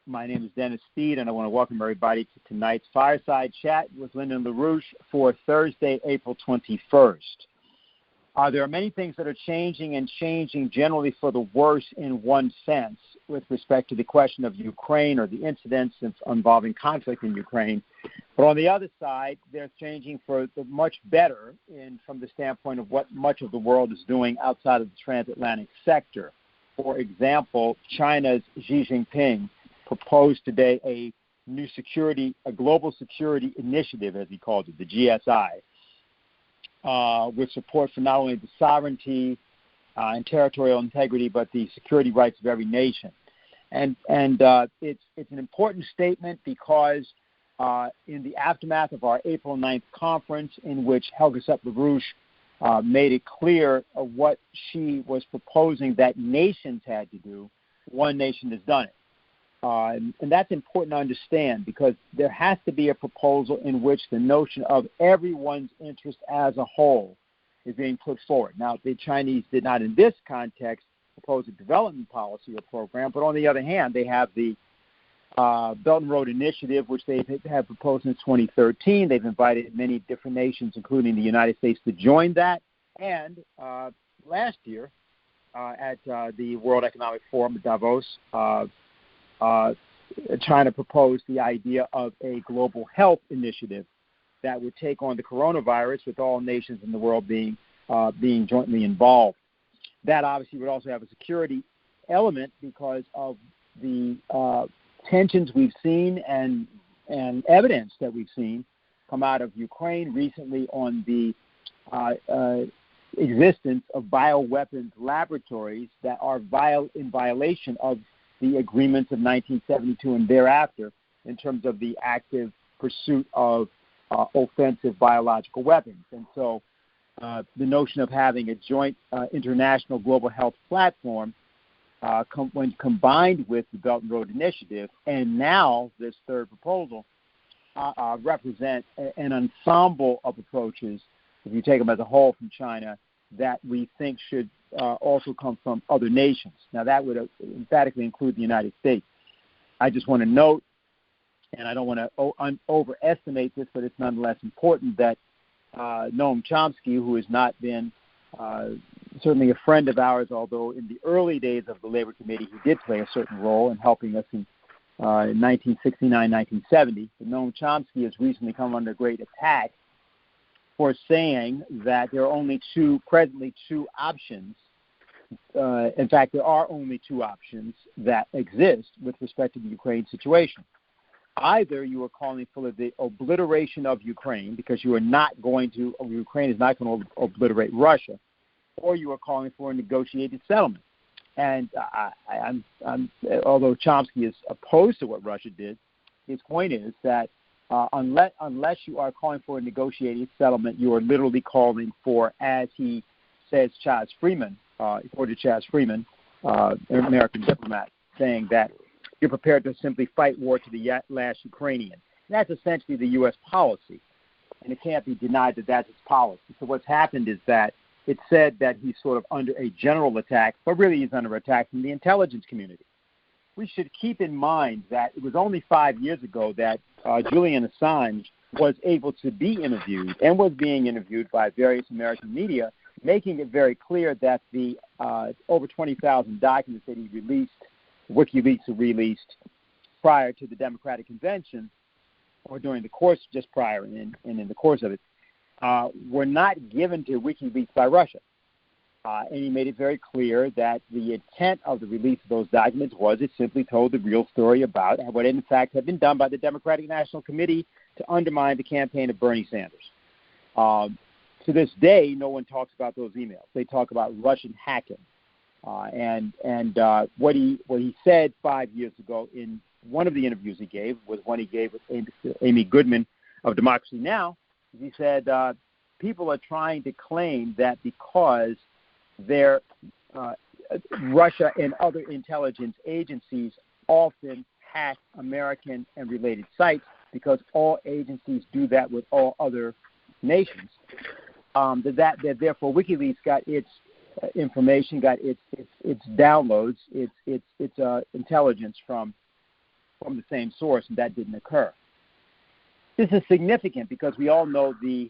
My name is Dennis Steed, and I want to welcome everybody to tonight's Fireside Chat with Lyndon and LaRouche for Thursday, April 21st. There are many things that are changing and changing generally for the worse in one sense with respect to the question of Ukraine or the incidents involving conflict in Ukraine. But on the other side, they're changing for the much better from the standpoint of what much of the world is doing outside of the transatlantic sector. For example, China's Xi Jinping proposed today a global security initiative, as he called it, the GSI, with support for not only the sovereignty and territorial integrity, but the security rights of every nation. And it's an important statement because in the aftermath of our April 9th conference, in which Helga LaRouche made it clear what she was proposing that nations had to do, one nation has done it. And that's important to understand because there has to be a proposal in which the notion of everyone's interest as a whole is being put forward. Now, the Chinese did not in this context propose a development policy or program, but on the other hand, they have the Belt and Road Initiative, which they have proposed since 2013. They've invited many different nations, including the United States, to join that. And last year at the World Economic Forum at Davos, China proposed the idea of a global health initiative that would take on the coronavirus, with all nations in the world being jointly involved. That obviously would also have a security element because of the tensions we've seen and evidence that we've seen come out of Ukraine recently on the existence of bioweapons laboratories that are in violation of the agreements of 1972 and thereafter in terms of the active pursuit of offensive biological weapons. And so the notion of having a joint international global health platform, when combined with the Belt and Road Initiative and now this third proposal, represent an ensemble of approaches, if you take them as a whole from China, that we think should also come from other nations. Now, that would emphatically include the United States. I just want to note, and I don't want to overestimate this, but it's nonetheless important that Noam Chomsky, who has not been certainly a friend of ours, although in the early days of the Labor Committee he did play a certain role in helping us in 1969, 1970. But Noam Chomsky has recently come under great attack for saying that there are presently two options. In fact, there are only two options that exist with respect to the Ukraine situation. Either you are calling for the obliteration of Ukraine because Ukraine is not going to obliterate Russia, or you are calling for a negotiated settlement. And although Chomsky is opposed to what Russia did, his point is that unless you are calling for a negotiated settlement, you are literally calling for, as he says, Chaz Freeman, according to Chaz Freeman, an American diplomat, saying that you're prepared to simply fight war to the last Ukrainian. And that's essentially the U.S. policy, and it can't be denied that that's its policy. So what's happened is that it's said that he's sort of under a general attack, but really he's under attack from the intelligence community. We should keep in mind that it was only 5 years ago that Julian Assange was able to be interviewed and was being interviewed by various American media, making it very clear that the over 20,000 documents that he released, WikiLeaks released prior to the Democratic Convention, or during the course, just prior and in the course of it, were not given to WikiLeaks by Russia. And he made it very clear that the intent of the release of those documents was it simply told the real story about what in fact had been done by the Democratic National Committee to undermine the campaign of Bernie Sanders. To this day, no one talks about those emails. They talk about Russian hacking. And what he said 5 years ago in one of the interviews he gave was one he gave with Amy Goodman of Democracy Now! He said people are trying to claim that because Russia and other intelligence agencies often hack American and related sites because all agencies do that with all other nations, that therefore WikiLeaks got its information, got its downloads, its intelligence from from the same source, and that didn't occur. This is significant because we all know the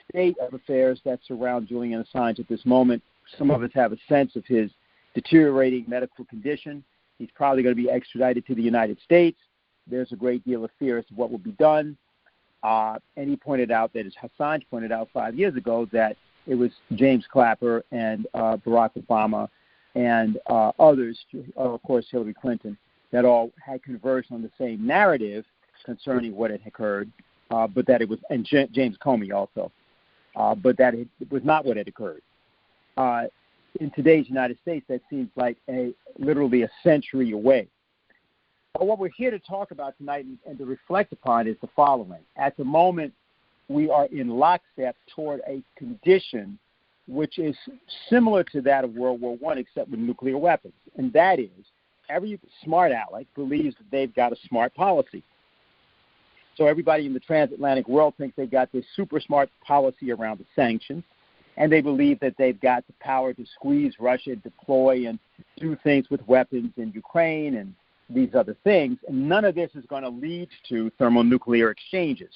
state of affairs that surround Julian Assange at this moment. Some of us have a sense of his deteriorating medical condition. He's probably going to be extradited to the United States. There's a great deal of fear as to what will be done. And he pointed out that, as Assange pointed out 5 years ago, that it was James Clapper and Barack Obama and others, of course Hillary Clinton, that all had converged on the same narrative concerning what had occurred, but that it was, and James Comey also, but that it was not what had occurred. In today's United States, that seems like literally a century away. But what we're here to talk about tonight and to reflect upon is the following. At the moment, we are in lockstep toward a condition which is similar to that of World War I, except with nuclear weapons. And that is, every smart aleck believes that they've got a smart policy. So everybody in the transatlantic world thinks they've got this super smart policy around the sanctions, and they believe that they've got the power to squeeze Russia, deploy, and do things with weapons in Ukraine and these other things. And none of this is going to lead to thermonuclear exchanges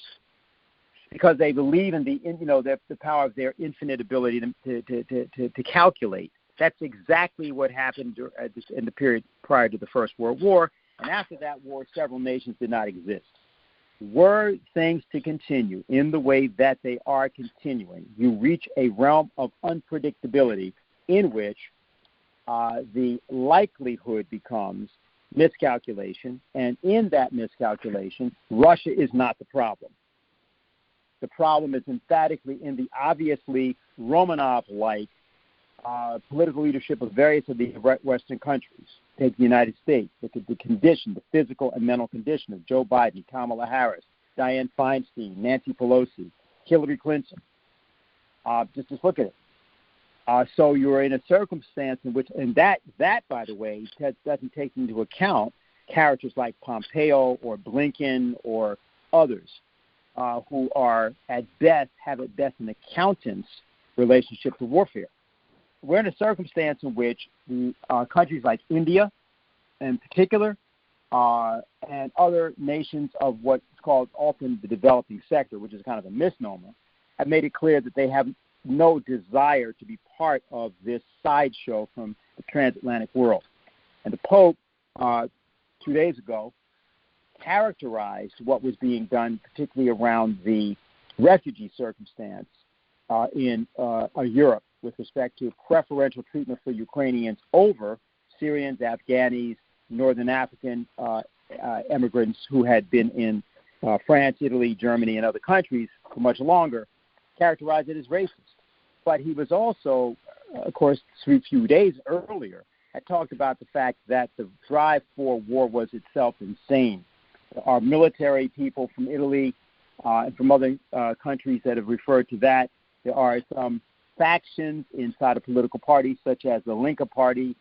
because they believe in the power of their infinite ability to calculate. That's exactly what happened in the period prior to the First World War. And after that war, several nations did not exist. Were things to continue in the way that they are continuing, you reach a realm of unpredictability in which the likelihood becomes miscalculation, and in that miscalculation, Russia is not the problem. The problem is emphatically in the obviously Romanov-like political leadership of various of the Western countries. Take the United States. Look at the condition, the physical and mental condition of Joe Biden, Kamala Harris, Dianne Feinstein, Nancy Pelosi, Hillary Clinton. Just look at it. So you're in a circumstance in which, and that by the way, doesn't take into account characters like Pompeo or Blinken or others who are have at best an accountant's relationship to warfare. We're in a circumstance in which countries like India, in particular, and other nations of what's called often the developing sector, which is kind of a misnomer, have made it clear that they have no desire to be part of this sideshow from the transatlantic world. And the Pope, 2 days ago, characterized what was being done, particularly around the refugee circumstance in Europe, with respect to preferential treatment for Ukrainians over Syrians, Afghanis, Northern African immigrants who had been in France, Italy, Germany, and other countries for much longer, characterized it as racist. But he was also, of course, a few days earlier, had talked about the fact that the drive for war was itself insane. Our military people from Italy and from other countries that have referred to that, there are some factions inside of political parties, such as the Linke Party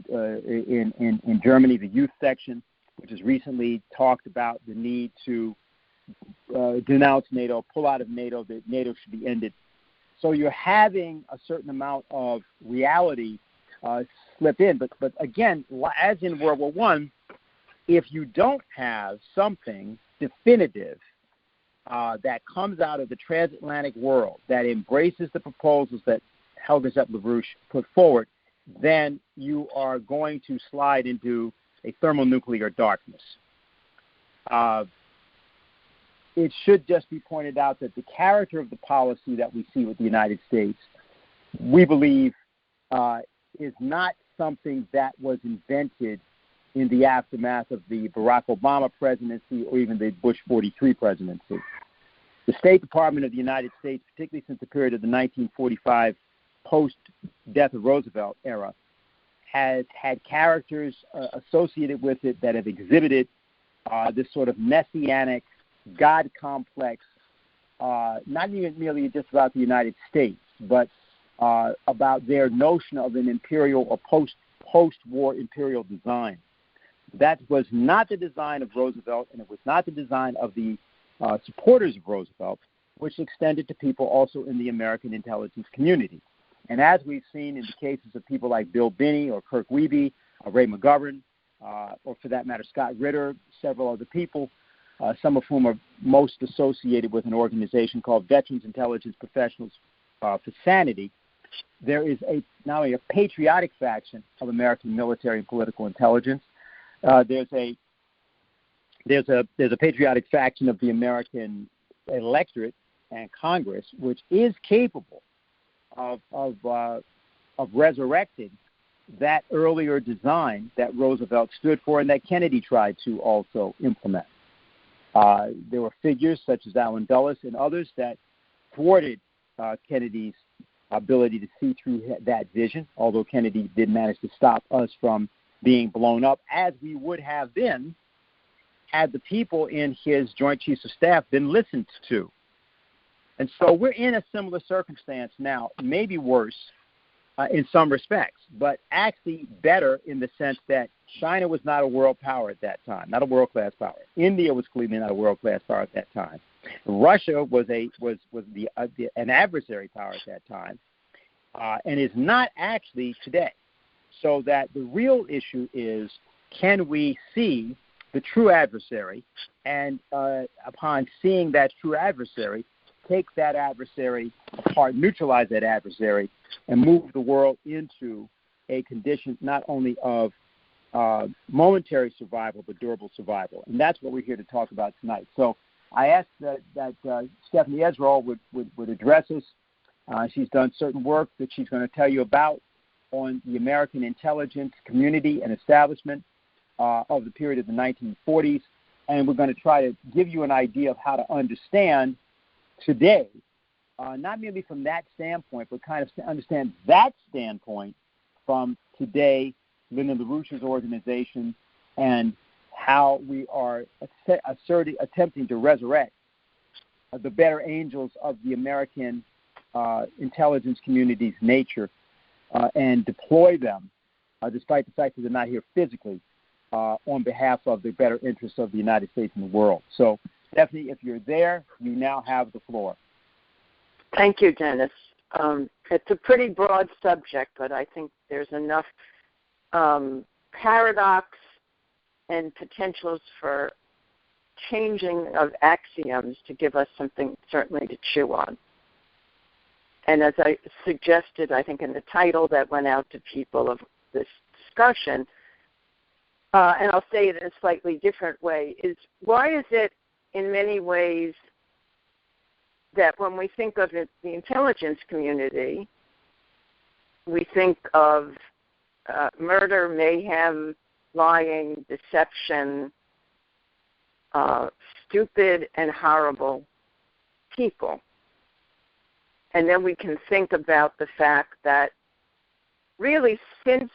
in Germany, the youth section, which has recently talked about the need to denounce NATO, pull out of NATO, that NATO should be ended. So you're having a certain amount of reality slip in. But again, as in World War I, if you don't have something definitive that comes out of the transatlantic world that embraces the proposals that Helga LaRouche put forward, then you are going to slide into a thermonuclear darkness. It should just be pointed out that the character of the policy that we see with the United States, we believe, is not something that was invented in the aftermath of the Barack Obama presidency or even the Bush 43 presidency. The State Department of the United States, particularly since the period of the 1945 post-death of Roosevelt era, has had characters associated with it that have exhibited this sort of messianic God complex, not even merely just about the United States, but about their notion of an imperial or post-war imperial design. That was not the design of Roosevelt, and it was not the design of the supporters of Roosevelt, which extended to people also in the American intelligence community. And as we've seen in the cases of people like Bill Binney or Kirk Wiebe, Ray McGovern, or for that matter, Scott Ritter, several other people, some of whom are most associated with an organization called Veterans Intelligence Professionals for Sanity, there is not only a patriotic faction of American military and political intelligence, there's a patriotic faction of the American electorate and Congress, which is capable of resurrecting that earlier design that Roosevelt stood for and that Kennedy tried to also implement. There were figures such as Allen Dulles and others that thwarted Kennedy's ability to see through that vision, although Kennedy did manage to stop us from being blown up, as we would have been had the people in his Joint Chiefs of Staff been listened to. And so we're in a similar circumstance now, maybe worse in some respects, but actually better in the sense that China was not a world power at that time, not a world-class power. India was clearly not a world-class power at that time. Russia was an adversary power at that time, and is not actually today. So that the real issue is, can we see the true adversary, and upon seeing that true adversary, take that adversary apart, neutralize that adversary, and move the world into a condition not only of momentary survival, but durable survival. And that's what we're here to talk about tonight. So I asked that Stephanie Ezrol would address us. She's done certain work that she's going to tell you about on the American intelligence community and establishment of the period of the 1940s. And we're going to try to give you an idea of how to understand today, not merely from that standpoint, but kind of understand that standpoint from today, Lyndon LaRouche's organization, and how we are attempting to resurrect the better angels of the American intelligence community's nature and deploy them, despite the fact that they're not here physically, on behalf of the better interests of the United States and the world. So, Stephanie, if you're there, you now have the floor. Thank you, Dennis. It's a pretty broad subject, but I think there's enough paradox and potentials for changing of axioms to give us something certainly to chew on. And as I suggested, I think in the title that went out to people of this discussion, and I'll say it in a slightly different way, is why is it in many ways that when we think of it, the intelligence community, we think of murder, mayhem, lying, deception, stupid and horrible people. And then we can think about the fact that really since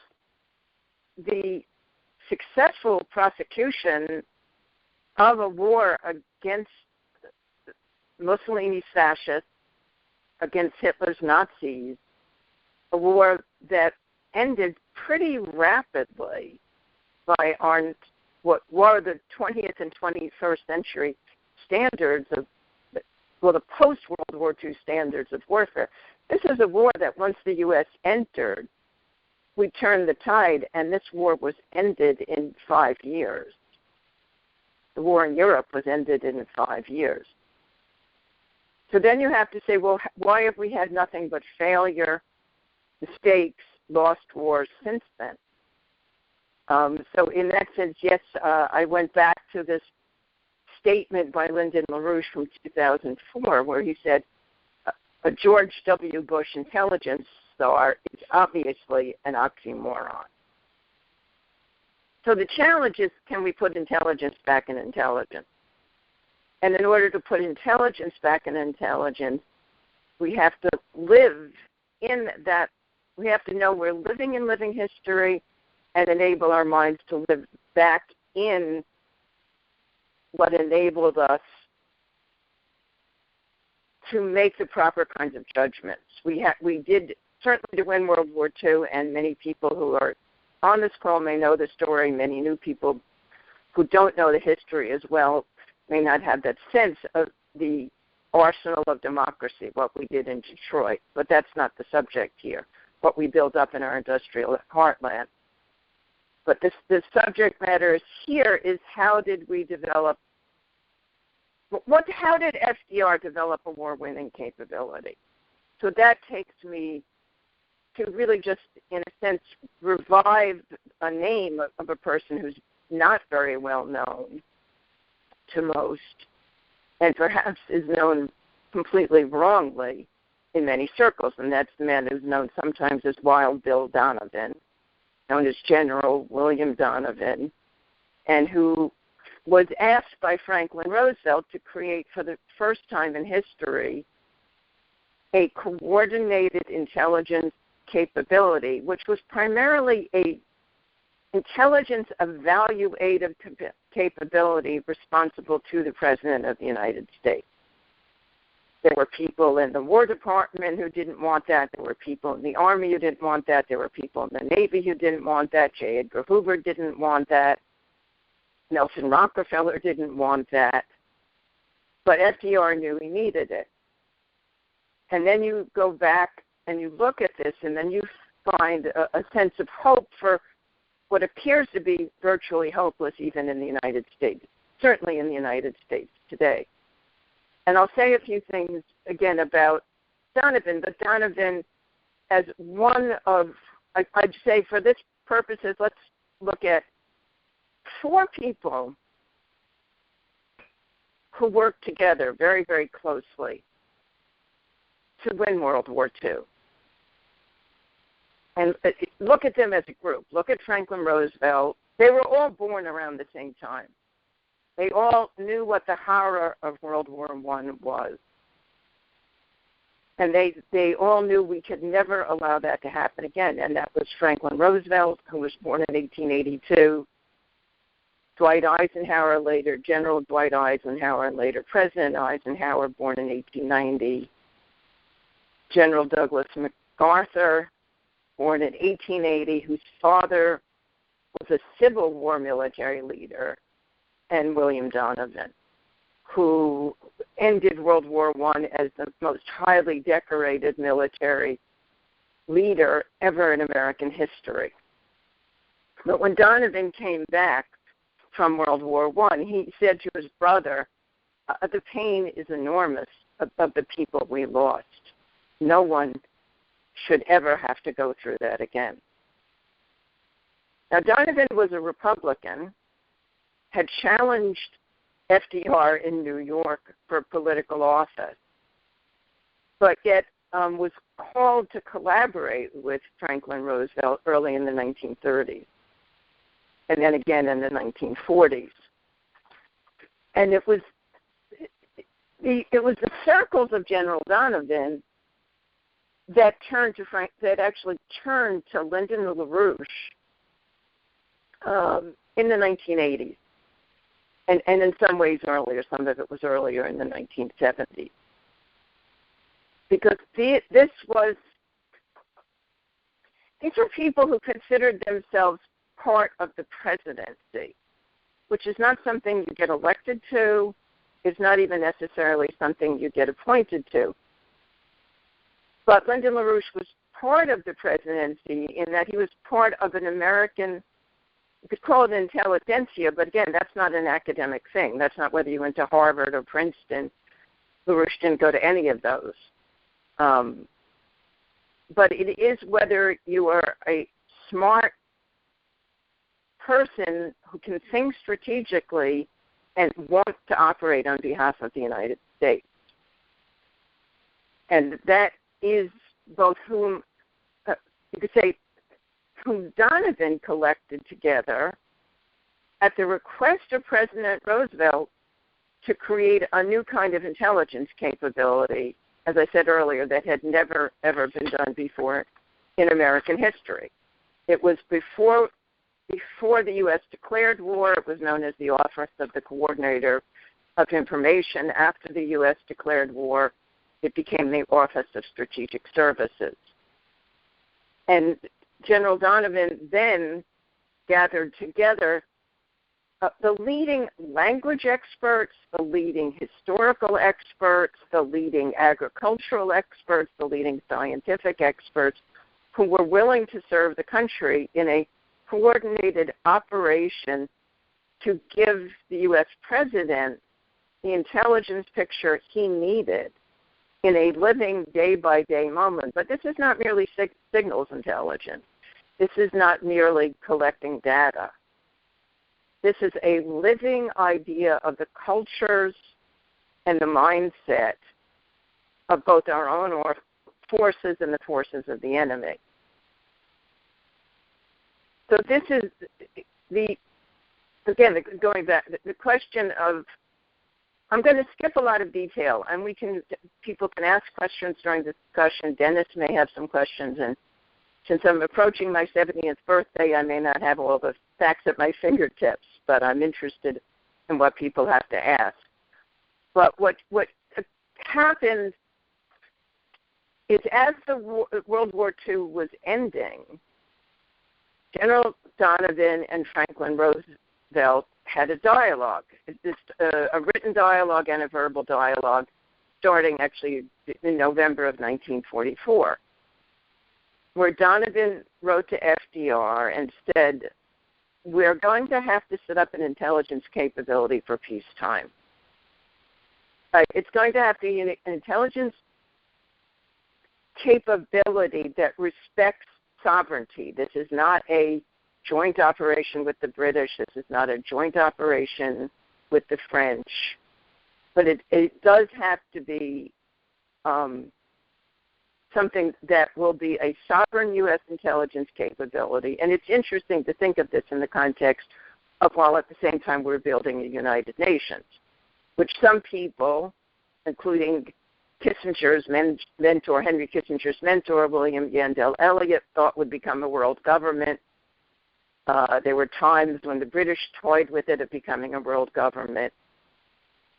the successful prosecution of a war against Mussolini's fascists, against Hitler's Nazis, a war that ended pretty rapidly by what were the 20th and 21st century standards of, the post-World War II standards of warfare. This is a war that once the U.S. entered, we turned the tide, and this war was ended in 5 years. The war in Europe was ended in 5 years. So then you have to say, well, why have we had nothing but failure, mistakes, lost wars since then? So in that sense, yes, I went back to this statement by Lyndon LaRouche from 2004 where he said, a George W. Bush intelligence czar is obviously an oxymoron. So the challenge is, can we put intelligence back in intelligence? And in order to put intelligence back in intelligence, we have to live in that. We have to know we're living in living history and enable our minds to live back in what enabled us to make the proper kinds of judgments. We did certainly to win World War II, and many people who are on this call may know the story. Many new people who don't know the history as well may not have that sense of the arsenal of democracy, what we did in Detroit. But that's not the subject here, what we built up in our industrial heartland. But the subject matter here is how did we develop, how did FDR develop a war-winning capability? So that takes me to really just, in a sense, revive a name of a person who's not very well known to most, and perhaps is known completely wrongly in many circles, and that's the man who's known sometimes as Wild Bill Donovan, known as General William Donovan, and who was asked by Franklin Roosevelt to create for the first time in history a coordinated intelligence capability, which was primarily a intelligence evaluative capability responsible to the President of the United States. There were people in the War Department who didn't want that. There were people in the Army who didn't want that. There were people in the Navy who didn't want that. J. Edgar Hoover didn't want that. Nelson Rockefeller didn't want that. But FDR knew he needed it. And then you go back and you look at this, and then you find a sense of hope for what appears to be virtually hopeless even in the United States, certainly in the United States today. And I'll say a few things, again, about Donovan, but Donovan as one of, I'd say for this purposes, let's look at 4 people who worked together very, very closely to win World War II. And look at them as a group. Look at Franklin Roosevelt. They were all born around the same time. They all knew what the horror of World War I was. And they all knew we could never allow that to happen again. And that was Franklin Roosevelt, who was born in 1882, Dwight Eisenhower, later General Dwight Eisenhower, and later President Eisenhower, born in 1890, General Douglas MacArthur, born in 1880, whose father was a Civil War military leader, and William Donovan, who ended World War I as the most highly decorated military leader ever in American history. But when Donovan came back from World War I, he said to his brother, the pain is enormous of the people we lost. No one should ever have to go through that again. Now, Donovan was a Republican, had challenged FDR in New York for political office, but yet was called to collaborate with Franklin Roosevelt early in the 1930s, and then again in the 1940s. And it was the circles of General Donovan that actually turned to Lyndon LaRouche in the 1980s. And in some ways earlier, some of it was earlier in the 1970s. Because these were people who considered themselves part of the presidency, which is not something you get elected to, is not even necessarily something you get appointed to. But Lyndon LaRouche was part of the presidency in that he was part of an American, you could call it intelligentsia, but again, that's not an academic thing. That's not whether you went to Harvard or Princeton. LaRouche didn't go to any of those. But it is whether you are a smart person who can think strategically and want to operate on behalf of the United States. And that is both whom, you could say, whom Donovan collected together at the request of President Roosevelt to create a new kind of intelligence capability, as I said earlier, that had never, ever been done before in American history. It was before the U.S. declared war. It was known as the Office of the Coordinator of Information. After the U.S. declared war, it became the Office of Strategic Services. And General Donovan then gathered together the leading language experts, the leading historical experts, the leading agricultural experts, the leading scientific experts who were willing to serve the country in a coordinated operation to give the U.S. president the intelligence picture he needed in a living day-by-day moment. But this is not merely signals intelligence. This is not merely collecting data. This is a living idea of the cultures and the mindset of both our own forces and the forces of the enemy. So this is going back, the question of, I'm going to skip a lot of detail, and people can ask questions during the discussion. Dennis may have some questions, and since I'm approaching my 70th birthday, I may not have all the facts at my fingertips, but I'm interested in what people have to ask. But what happened is, as the World War II was ending, General Donovan and Franklin Roosevelt had a dialogue, a written dialogue and a verbal dialogue, starting actually in November of 1944, where Donovan wrote to FDR and said, we're going to have to set up an intelligence capability for peacetime. It's going to have to be an intelligence capability that respects sovereignty. This is not a joint operation with the British. This is not a joint operation with the French. But it does have to be something that will be a sovereign U.S. intelligence capability. And it's interesting to think of this in the context of, while at the same time we're building the United Nations, which some people, including Kissinger's mentor, Henry Kissinger's mentor, William Yandell Elliott, thought would become a world government. There were times when the British toyed with it of becoming a world government.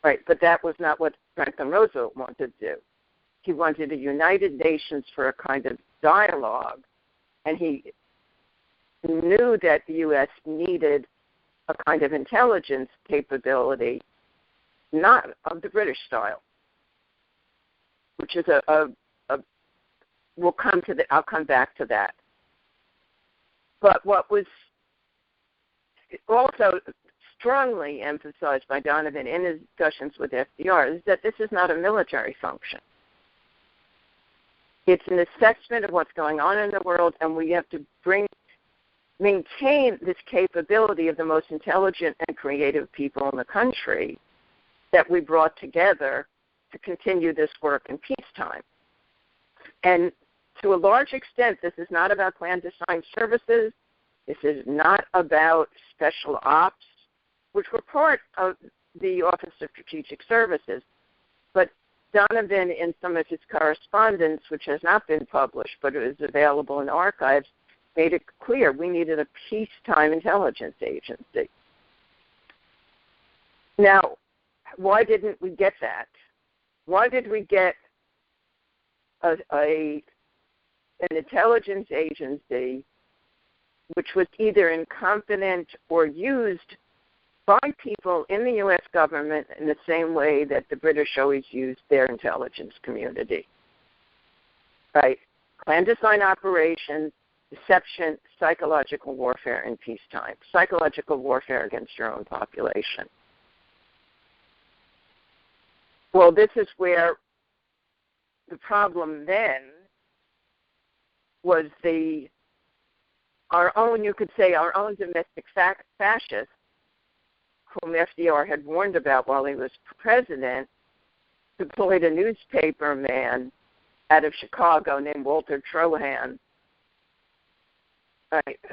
Right, but that was not what Franklin Roosevelt wanted to do. He wanted a United Nations for a kind of dialogue, and he knew that the U.S. needed a kind of intelligence capability, not of the British style, which is I'll come back to that. But what was also strongly emphasized by Donovan in his discussions with FDR is that this is not a military function. It's an assessment of what's going on in the world, and we have to maintain this capability of the most intelligent and creative people in the country that we brought together to continue this work in peacetime. And to a large extent, this is not about clandestine services. This is not about special ops, which were part of the Office of Strategic Services. But Donovan, in some of his correspondence, which has not been published but is available in archives, made it clear we needed a peacetime intelligence agency. Now, why didn't we get that? Why did we get an intelligence agency which was either incompetent or used by people in the U.S. government in the same way that the British always used their intelligence community? Right? Clandestine operations, deception, psychological warfare in peacetime, psychological warfare against your own population. Well, this is where the problem then was our own domestic fascists, whom FDR had warned about while he was president, deployed a newspaper man out of Chicago named Walter Trohan,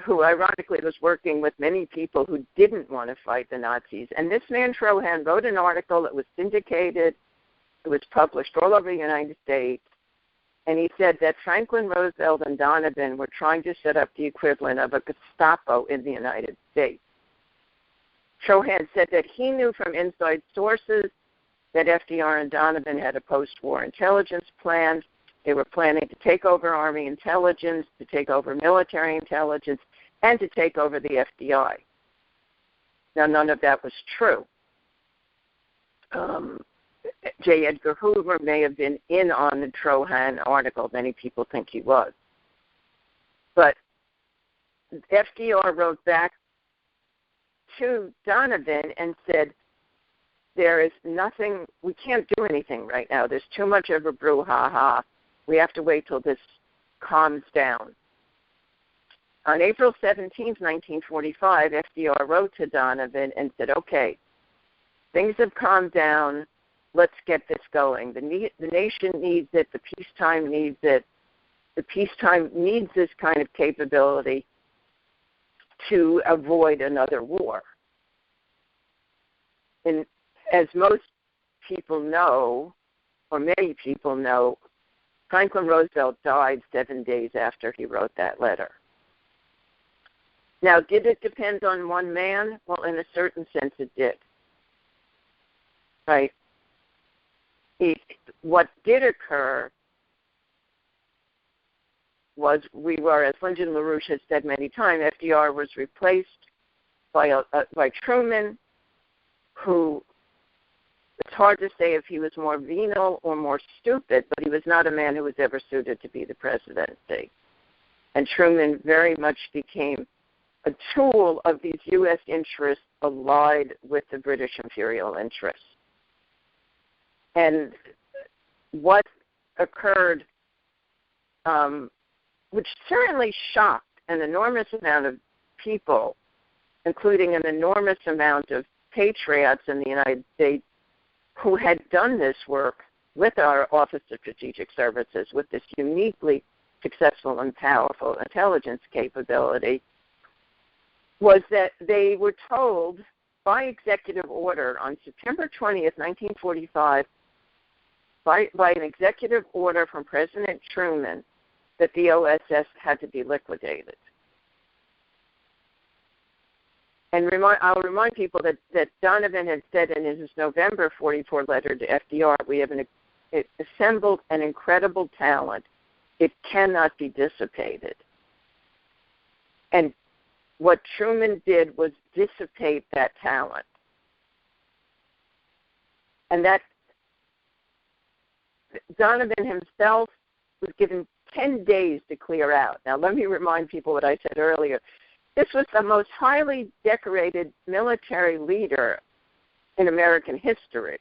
who ironically was working with many people who didn't want to fight the Nazis. And this man, Trohan, wrote an article that was syndicated. It was published all over the United States. And he said that Franklin Roosevelt and Donovan were trying to set up the equivalent of a Gestapo in the United States. Trohan said that he knew from inside sources that FDR and Donovan had a post-war intelligence plan. They were planning to take over Army intelligence, to take over military intelligence, and to take over the FBI. Now, none of that was true. J. Edgar Hoover may have been in on the Trohan article. Many people think he was. But FDR wrote back to Donovan and said, there is nothing, we can't do anything right now. There's too much of a brouhaha. We have to wait till this calms down. On April 17, 1945, FDR wrote to Donovan and said, okay, things have calmed down. Let's get this going. The nation needs it. The peacetime needs it. The peacetime needs this kind of capability to avoid another war. And as most people know, or many people know, Franklin Roosevelt died 7 days after he wrote that letter. Now, did it depend on one man? Well, in a certain sense, it did. Right? What did occur was as Lyndon LaRouche has said many times, FDR was replaced by Truman, who, it's hard to say if he was more venal or more stupid, but he was not a man who was ever suited to be the presidency. And Truman very much became a tool of these U.S. interests allied with the British imperial interests. And what occurred, which certainly shocked an enormous amount of people, including an enormous amount of patriots in the United States who had done this work with our Office of Strategic Services, with this uniquely successful and powerful intelligence capability, was that they were told by executive order on September 20th, 1945, by an executive order from President Truman, that the OSS had to be liquidated. And I'll remind people that Donovan had said in his November 44 letter to FDR, we have assembled an incredible talent. It cannot be dissipated. And what Truman did was dissipate that talent. And that Donovan himself was given 10 days to clear out. Now, let me remind people what I said earlier. This was the most highly decorated military leader in American history.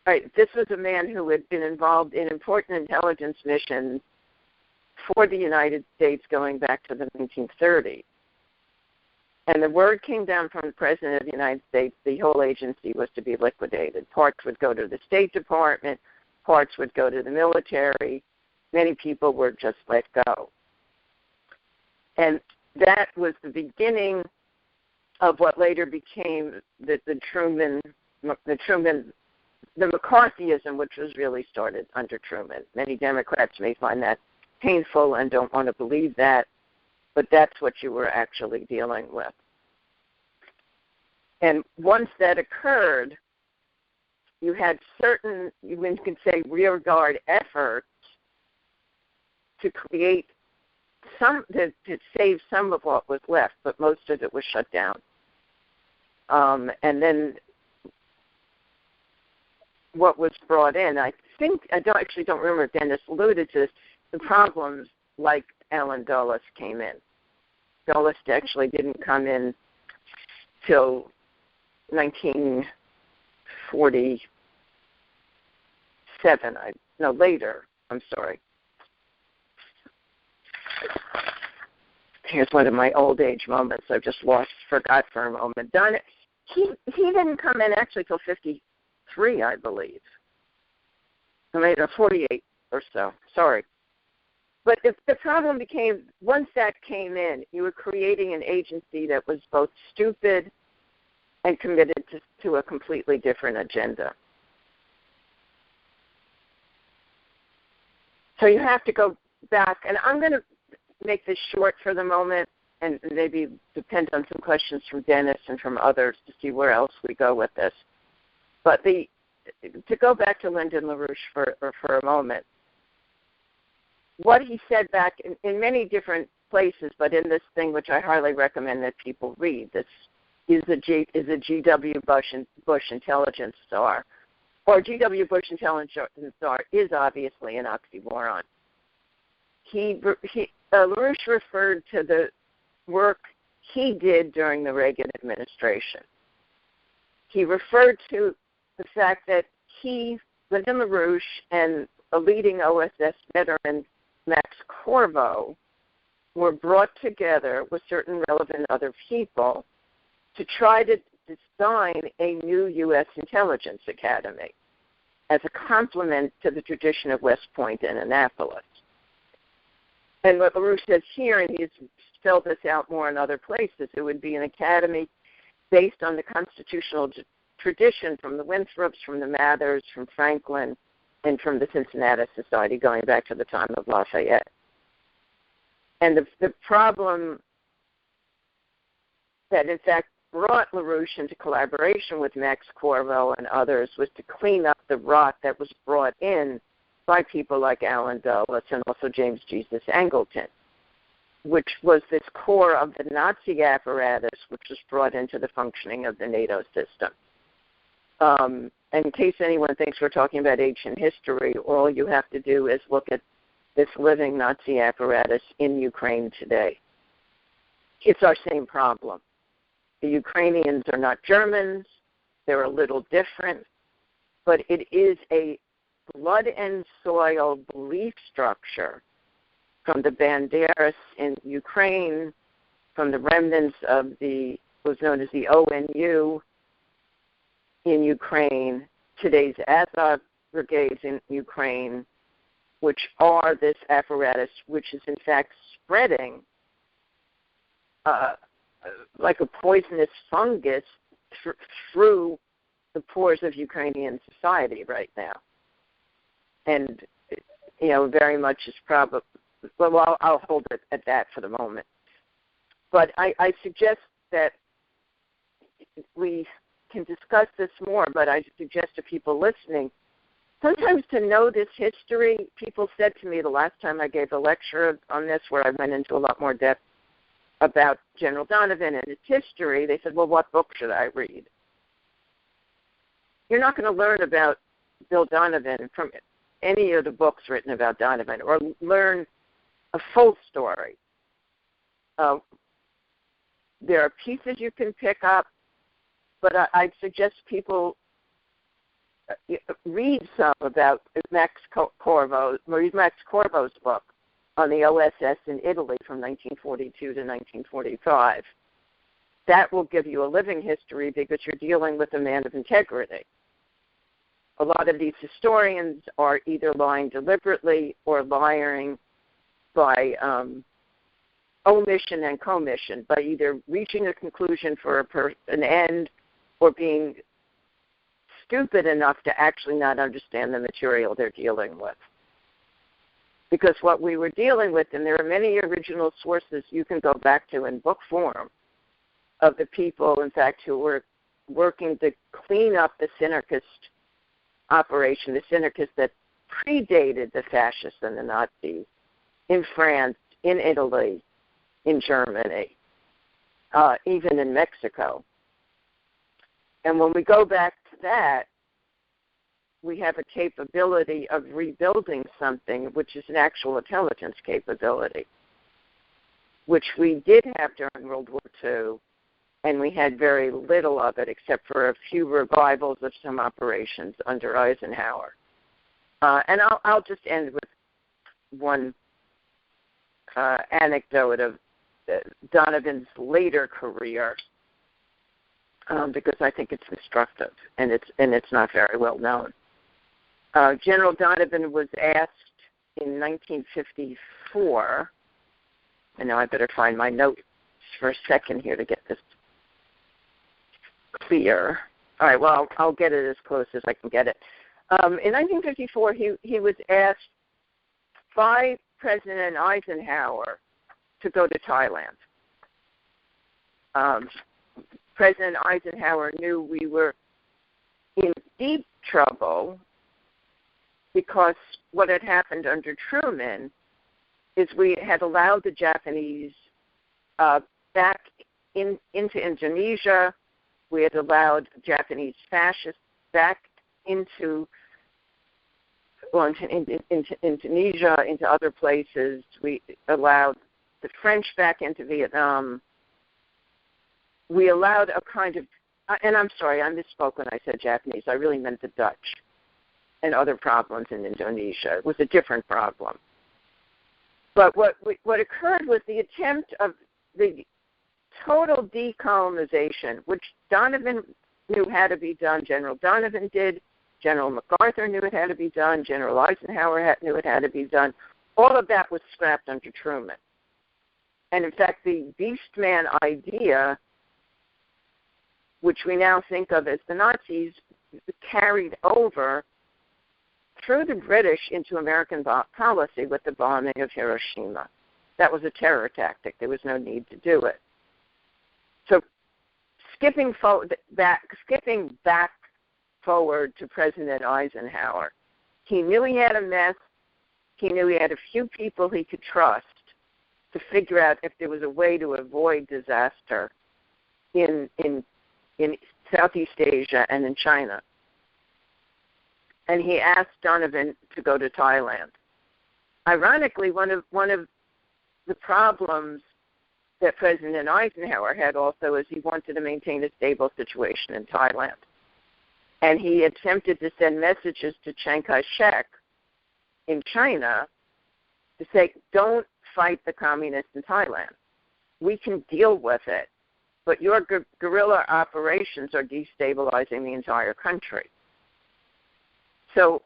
Right, this was a man who had been involved in important intelligence missions for the United States going back to the 1930s. And the word came down from the President of the United States, the whole agency was to be liquidated. Parts would go to the State Department, parts would go to the military. Many people were just let go. And that was the beginning of what later became the McCarthyism, which was really started under Truman. Many Democrats may find that painful and don't want to believe that, but that's what you were actually dealing with. And once that occurred, you had certain, you can say, rearguard efforts to create to save some of what was left, but most of it was shut down. And then what was brought in, I don't remember if Dennis alluded to this, the problems like Allen Dulles came in. Dulles actually didn't come in till 1947. Later. I'm sorry. Here's one of my old age moments. I've just forgot for a moment. He didn't come in actually till 53, I believe. 48 or so. Sorry. But the problem became, once that came in, you were creating an agency that was both stupid and committed to a completely different agenda. So you have to go back, and I'm going to make this short for the moment and maybe depend on some questions from Dennis and from others to see where else we go with this. But to go back to Lyndon LaRouche for a moment, what he said back in many different places, but in this thing which I highly recommend that people read, this is a G.W. Bush Intelligence Czar, or G.W. Bush Intelligence Czar is obviously an oxymoron. LaRouche referred to the work he did during the Reagan administration. He referred to the fact that Lyndon LaRouche, and a leading OSS veteran, Max Corvo, were brought together with certain relevant other people to try to design a new U.S. intelligence academy as a complement to the tradition of West Point and Annapolis. And what LaRouche says here, and he's spelled this out more in other places, it would be an academy based on the constitutional tradition from the Winthrops, from the Mathers, from Franklin, and from the Cincinnati Society going back to the time of Lafayette. And the problem that, in fact, brought LaRouche into collaboration with Max Corvo and others was to clean up the rot that was brought in by people like Allen Dulles and also James Jesus Angleton, which was this core of the Nazi apparatus which was brought into the functioning of the NATO system. And in case anyone thinks we're talking about ancient history, all you have to do is look at this living Nazi apparatus in Ukraine today. It's our same problem. The Ukrainians are not Germans. They're a little different. But it is a blood and soil belief structure from the Banderas in Ukraine, from the remnants of what was known as the ONU in Ukraine, today's Azov brigades in Ukraine, which are this apparatus which is in fact spreading like a poisonous fungus through the pores of Ukrainian society right now. And, very much is probably, well, I'll hold it at that for the moment. But I suggest that we can discuss this more, but I suggest to people listening, sometimes to know this history, people said to me the last time I gave a lecture on this where I went into a lot more depth about General Donovan and his history, they said, well, what book should I read? You're not going to learn about Bill Donovan from any of the books written about Donovan or learn a full story. There are pieces you can pick up, but I'd suggest people read some about Max Corvo's book on the OSS in Italy from 1942 to 1945. That will give you a living history because you're dealing with a man of integrity. A lot of these historians are either lying deliberately or lying by omission and commission, by either reaching a conclusion for an end or being stupid enough to actually not understand the material they're dealing with. Because what we were dealing with, and there are many original sources you can go back to in book form of the people, in fact, who were working to clean up the synarchist operation, the synarchists that predated the fascists and the Nazis in France, in Italy, in Germany, even in Mexico. And when we go back to that, we have a capability of rebuilding something which is an actual intelligence capability, which we did have during World War II, and we had very little of it except for a few revivals of some operations under Eisenhower. And I'll just end with one anecdote of Donovan's later career, because I think it's instructive and it's not very well known. General Donovan was asked in 1954, and now I better find my notes for a second here to get this clear. All right, well, I'll get it as close as I can get it. In 1954, he was asked by President Eisenhower to go to Thailand. President Eisenhower knew we were in deep trouble because what had happened under Truman is we had allowed the Japanese back into Indonesia. We had allowed Japanese fascists back into into Tunisia, into other places. We allowed the French back into Vietnam. We allowed a kind of, and I'm sorry, I misspoke when I said Japanese. I really meant the Dutch and other problems in Indonesia. It was a different problem. But what occurred was the attempt of the total decolonization, which Donovan knew had to be done. General Donovan did. General MacArthur knew it had to be done. General Eisenhower knew it had to be done. All of that was scrapped under Truman. And in fact, the Beastman idea, which we now think of as the Nazis, carried over through the British into American policy with the bombing of Hiroshima. That was a terror tactic. There was no need to do it. So skipping back forward to President Eisenhower, he knew he had a mess. He knew he had a few people he could trust to figure out if there was a way to avoid disaster in Southeast Asia and in China. And he asked Donovan to go to Thailand. Ironically, one of the problems that President Eisenhower had also is he wanted to maintain a stable situation in Thailand. And he attempted to send messages to Chiang Kai-shek in China to say, don't fight the communists in Thailand. We can deal with it, but your guerrilla operations are destabilizing the entire country. So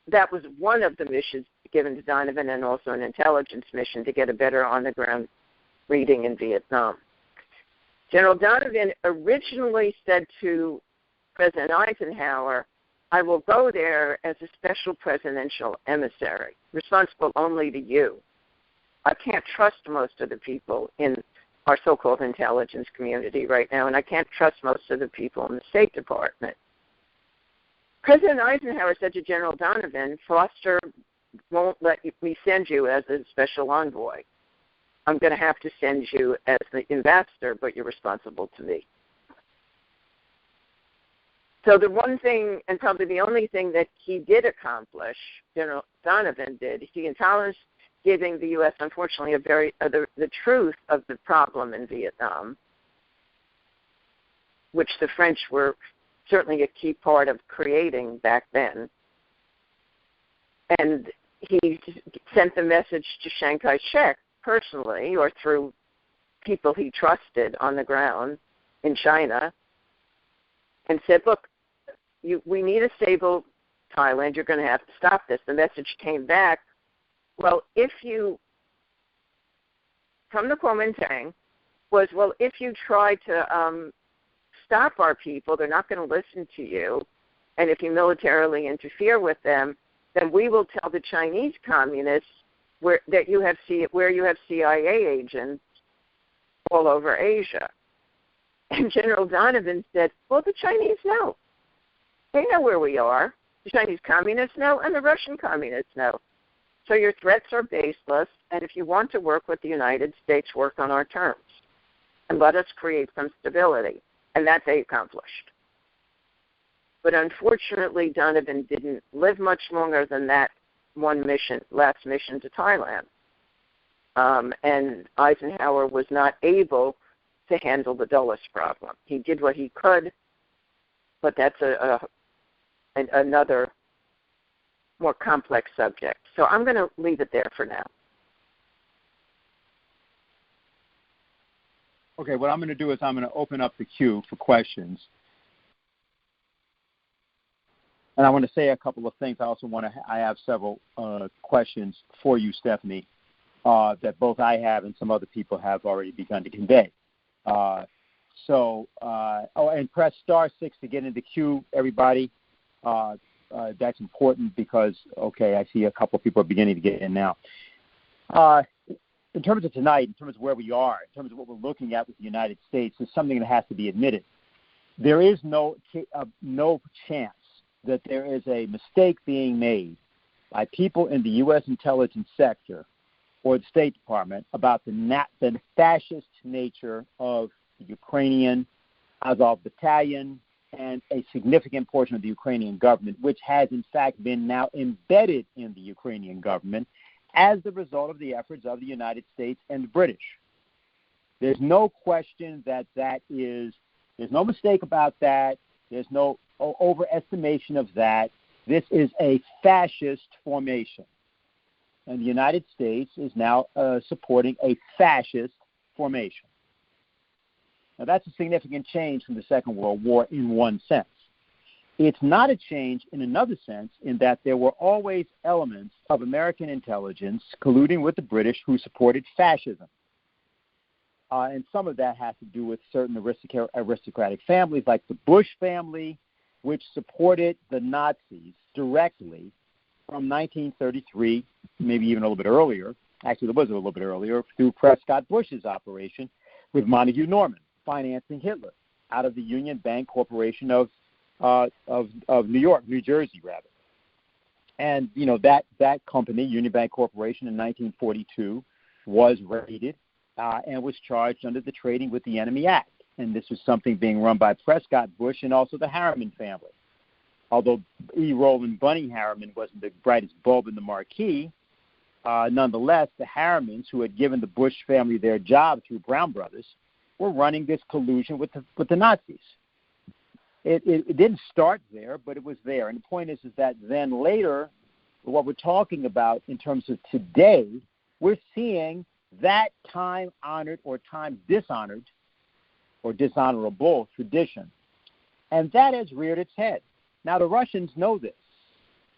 that was one of the missions given to Donovan, and also an intelligence mission to get a better on-the-ground reading in Vietnam. General Donovan originally said to President Eisenhower, I will go there as a special presidential emissary, responsible only to you. I can't trust most of the people in our so-called intelligence community right now, and I can't trust most of the people in the State Department. President Eisenhower said to General Donovan, Foster won't let me send you as a special envoy. I'm going to have to send you as the ambassador, but you're responsible to me. So the one thing, and probably the only thing that he did accomplish, General Donovan did, he acknowledged giving the U.S., unfortunately, the truth of the problem in Vietnam, which the French were certainly a key part of creating back then. And he sent the message to Chiang Kai-shek personally, or through people he trusted on the ground in China, and said, look, we need a stable Thailand. You're going to have to stop this. The message came back, well, from the Kuomintang, was, well, if you try to stop our people, they're not going to listen to you, and if you militarily interfere with them, then we will tell the Chinese communists where you have CIA agents all over Asia. And General Donovan said, well, the Chinese know. They know where we are. The Chinese communists know, and the Russian communists know. So your threats are baseless, and if you want to work with the United States, work on our terms, and let us create some stability. And that they accomplished. But unfortunately, Donovan didn't live much longer than that last mission to Thailand. And Eisenhower was not able to handle the Dulles problem. He did what he could, but that's another more complex subject. So I'm going to leave it there for now. Okay, what I'm going to do is I'm going to open up the queue for questions. And I want to say a couple of things. I have several questions for you, Stephanie, that both I have and some other people have already begun to convey. And press *6 to get in the queue, everybody. That's important because, okay, I see a couple of people are beginning to get in now. In terms of tonight, in terms of where we are, in terms of what we're looking at with the United States, is something that has to be admitted. There is no chance that there is a mistake being made by people in the U.S. intelligence sector or the State Department about the fascist nature of the Ukrainian Azov Battalion and a significant portion of the Ukrainian government, which has in fact been now embedded in the Ukrainian government as the result of the efforts of the United States and the British. There's no question that there's no mistake about that. There's no overestimation of that. This is a fascist formation. And the United States is now supporting a fascist formation. Now, that's a significant change from the Second World War in one sense. It's not a change in another sense, in that there were always elements of American intelligence colluding with the British who supported fascism. And some of that has to do with certain aristocratic families, like the Bush family, which supported the Nazis directly from 1933, maybe even a little bit earlier. Actually, it was a little bit earlier, through Prescott Bush's operation with Montague Norman financing Hitler out of the Union Bank Corporation of New Jersey, rather. And, you know, that company, Union Bank Corporation, in 1942 was raided and was charged under the Trading with the Enemy Act. And this was something being run by Prescott Bush and also the Harriman family. Although E. Roland Bunny Harriman wasn't the brightest bulb in the marquee, nonetheless, the Harrimans, who had given the Bush family their job through Brown Brothers, were running this collusion with the Nazis. It didn't start there, but it was there. And the point is that then later, what we're talking about in terms of today, we're seeing that time-honored or time-dishonored or dishonorable tradition. And that has reared its head. Now, the Russians know this.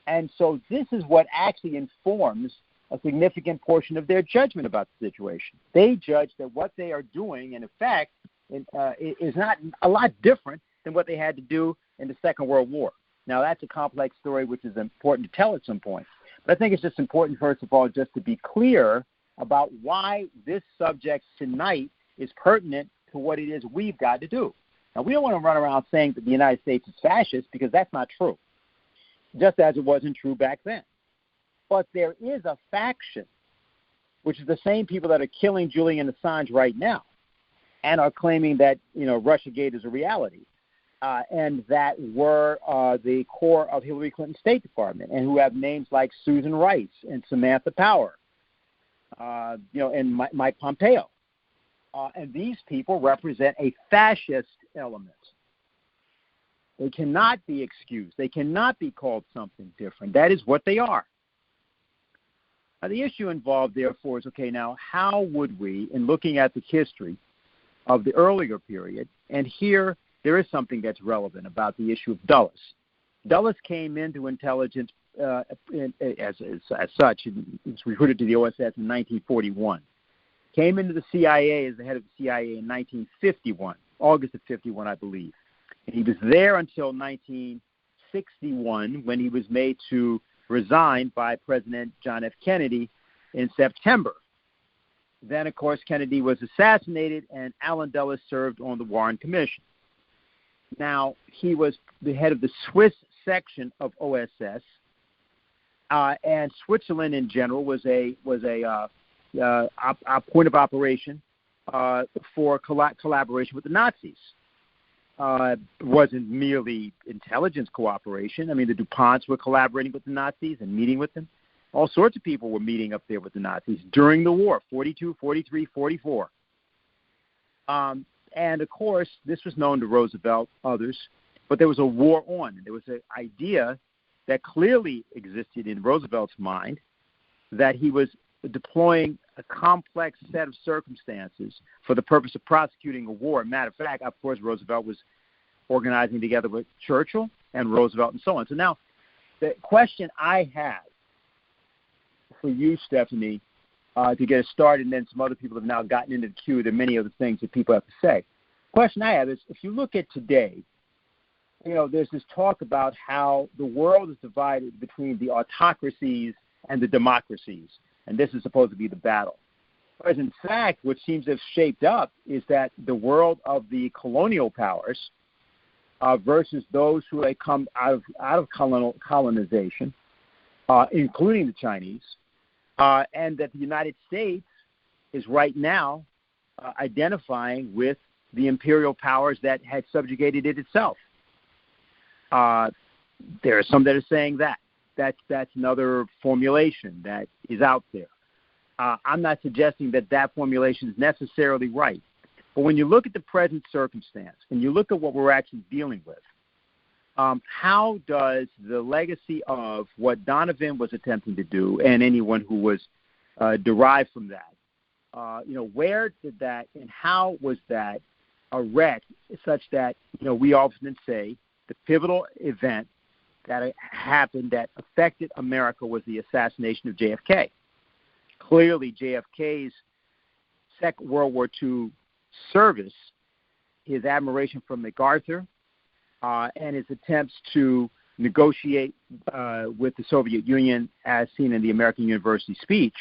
And so this is what actually informs a significant portion of their judgment about the situation. They judge that what they are doing, in effect, is not a lot different than what they had to do in the Second World War. Now, that's a complex story which is important to tell at some point. But I think it's just important, first of all, just to be clear about why this subject tonight is pertinent to what it is we've got to do. Now, we don't want to run around saying that the United States is fascist, because that's not true, just as it wasn't true back then. But there is a faction, which is the same people that are killing Julian Assange right now and are claiming that, you know, Russiagate is a reality, and that were the core of Hillary Clinton's State Department, and who have names like Susan Rice and Samantha Power, and Mike Pompeo. And these people represent a fascist element. They cannot be excused. They cannot be called something different. That is what they are. Now, the issue involved, therefore, is, okay, now how would we, in looking at the history of the earlier period, and here there is something that's relevant about the issue of Dulles. Dulles came into intelligence as such. He was recruited to the OSS in 1941. Came into the CIA as the head of the CIA in 1951, August of 51, I believe. And he was there until 1961, when he was made to resign by President John F. Kennedy in September. Then, of course, Kennedy was assassinated, and Allen Dulles served on the Warren Commission. Now, he was the head of the Swiss section of OSS, and Switzerland in general was a point of operation for collaboration with the Nazis. It wasn't merely intelligence cooperation. I mean, the DuPonts were collaborating with the Nazis and meeting with them. All sorts of people were meeting up there with the Nazis during the war, 42, 43, 44. And, of course, this was known to Roosevelt, others, but there was a war on. There was an idea that clearly existed in Roosevelt's mind that he was deploying a complex set of circumstances for the purpose of prosecuting a war. Matter of fact, of course, Roosevelt was organizing together with Churchill and Roosevelt and so on. So now the question I have for you, Stephanie, to get us started, and then some other people have now gotten into the queue. There are many other things that people have to say. The question I have is, if you look at today, you know, there's this talk about how the world is divided between the autocracies and the democracies, and this is supposed to be the battle. Whereas, in fact, what seems to have shaped up is that the world of the colonial powers versus those who had come out of colonization, including the Chinese, and that the United States is right now identifying with the imperial powers that had subjugated it itself. There are some that are saying that. That's another formulation that is out there. I'm not suggesting that formulation is necessarily right. But when you look at the present circumstance and you look at what we're actually dealing with, how does the legacy of what Donovan was attempting to do, and anyone who was derived from that, where did that and how was that a wreck such that, we often say the pivotal event that happened that affected America was the assassination of JFK. Clearly, JFK's Second World War II service, his admiration for MacArthur, and his attempts to negotiate with the Soviet Union, as seen in the American University speech,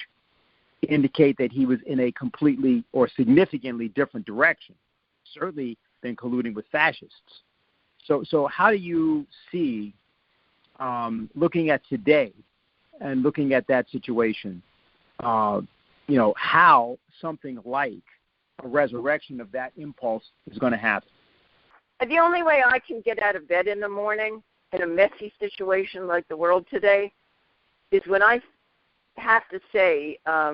indicate that he was in a completely or significantly different direction, certainly than colluding with fascists. So how do you see, looking at today and looking at that situation, how something like a resurrection of that impulse is going to happen? The only way I can get out of bed in the morning in a messy situation like the world today is when I have to say, I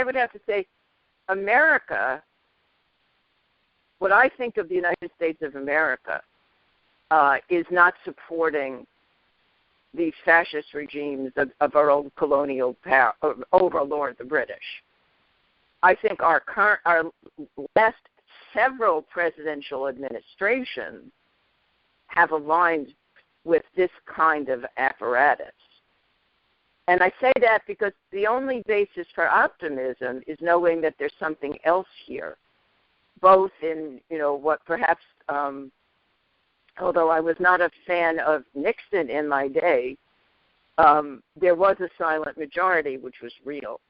would have to say, America, what I think of the United States of America, is not supporting the fascist regimes of our old colonial power, overlord, the British. I think our last several presidential administrations have aligned with this kind of apparatus. And I say that because the only basis for optimism is knowing that there's something else here, both in, what perhaps, although I was not a fan of Nixon in my day, there was a silent majority which was real.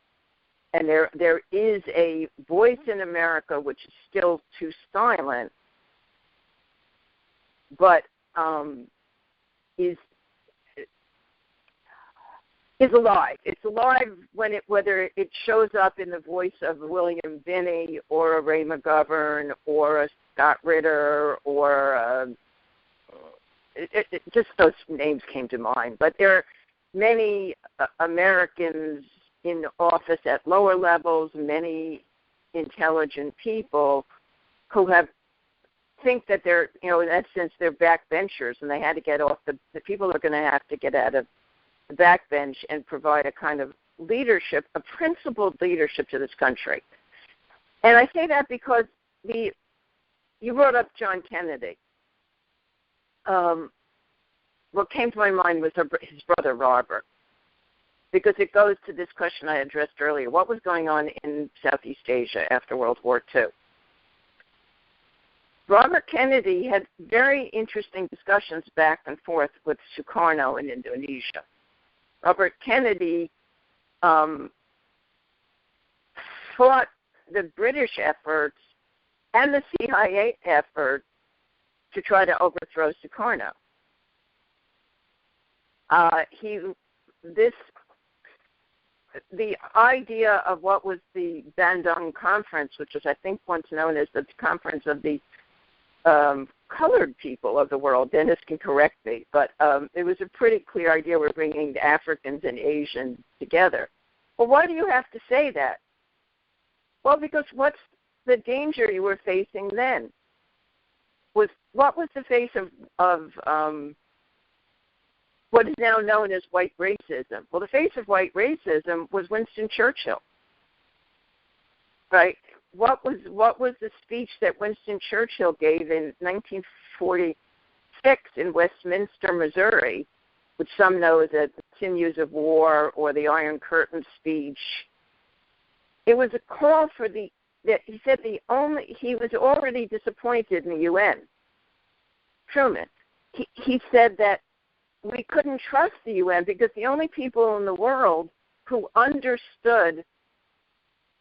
And there is a voice in America which is still too silent, but is alive. It's alive whether it shows up in the voice of William Binney or a Ray McGovern or a Scott Ritter or just those names came to mind. But there are many Americans in office at lower levels, many intelligent people who think that they're, in that sense, they're backbenchers, and they had to get off the people are going to have to get out of the backbench and provide a kind of leadership, a principled leadership to this country. And I say that because you brought up John Kennedy. What came to my mind was his brother Robert, because it goes to this question I addressed earlier. What was going on in Southeast Asia after World War II? Robert Kennedy had very interesting discussions back and forth with Sukarno in Indonesia. Robert Kennedy fought the British efforts and the CIA effort to try to overthrow Sukarno. The idea of what was the Bandung Conference, which was, I think, once known as the Conference of the Colored People of the World. Dennis can correct me, but it was a pretty clear idea. We're bringing the Africans and Asians together. Well, why do you have to say that? Well, because what's the danger you were facing then? What was the face of what is now known as white racism? Well, the face of white racism was Winston Churchill, right? What was the speech that Winston Churchill gave in 1946 in Westminster, Missouri, which some know as the Sinews of War or the Iron Curtain speech? It was a call for he said he was already disappointed in the UN. Truman. He said that we couldn't trust the UN because the only people in the world who understood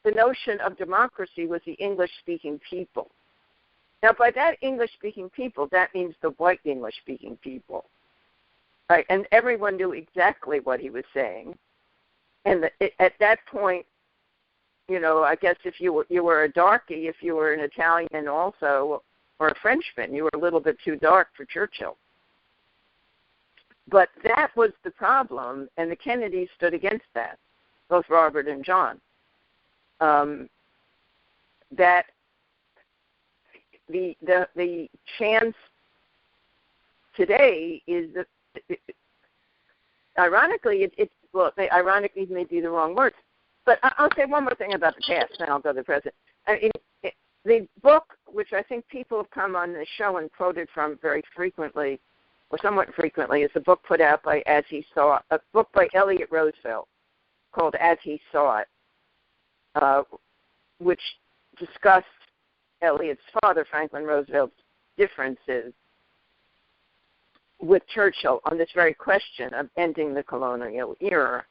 the notion of democracy was the English-speaking people. Now, by that English-speaking people, that means the white English-speaking people, right? And everyone knew exactly what he was saying. And at that point, I guess if you were a darky, if you were an Italian also, or a Frenchman. You were a little bit too dark for Churchill. But that was the problem, and the Kennedys stood against that, both Robert and John. That the chance today is that, ironically, ironically may be the wrong word, but I'll say one more thing about the past, then I'll go to the present. The book, which I think people have come on the show and quoted from very frequently, or somewhat frequently, is a book put out by a book by Elliot Roosevelt called As He Saw It, which discussed Elliot's father, Franklin Roosevelt's, differences with Churchill on this very question of ending the colonial era.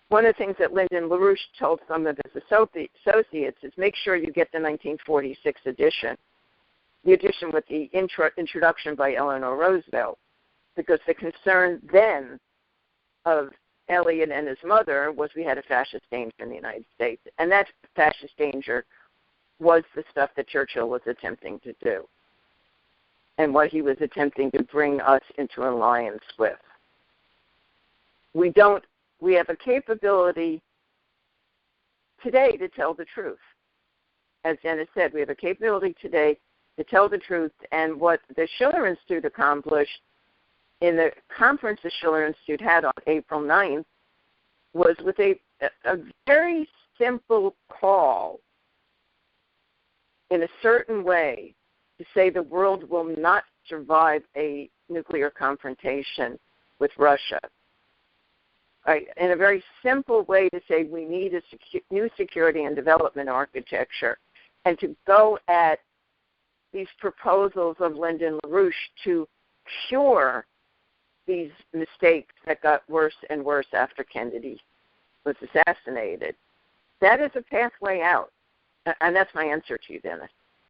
One of the things that Lyndon LaRouche told some of his associates is make sure you get the 1946 edition, the edition with the introduction by Eleanor Roosevelt, because the concern then of Elliot and his mother was we had a fascist danger in the United States, and that fascist danger was the stuff that Churchill was attempting to do and what he was attempting to bring us into alliance with. We have a capability today to tell the truth. As Dennis said, we have a capability today to tell the truth, and what the Schiller Institute accomplished in the conference the Schiller Institute had on April 9th was with a very simple call in a certain way to say the world will not survive a nuclear confrontation with Russia. Right, in a very simple way to say we need a new security and development architecture, and to go at these proposals of Lyndon LaRouche to cure these mistakes that got worse and worse after Kennedy was assassinated. That is a pathway out, and that's my answer to you, Dennis.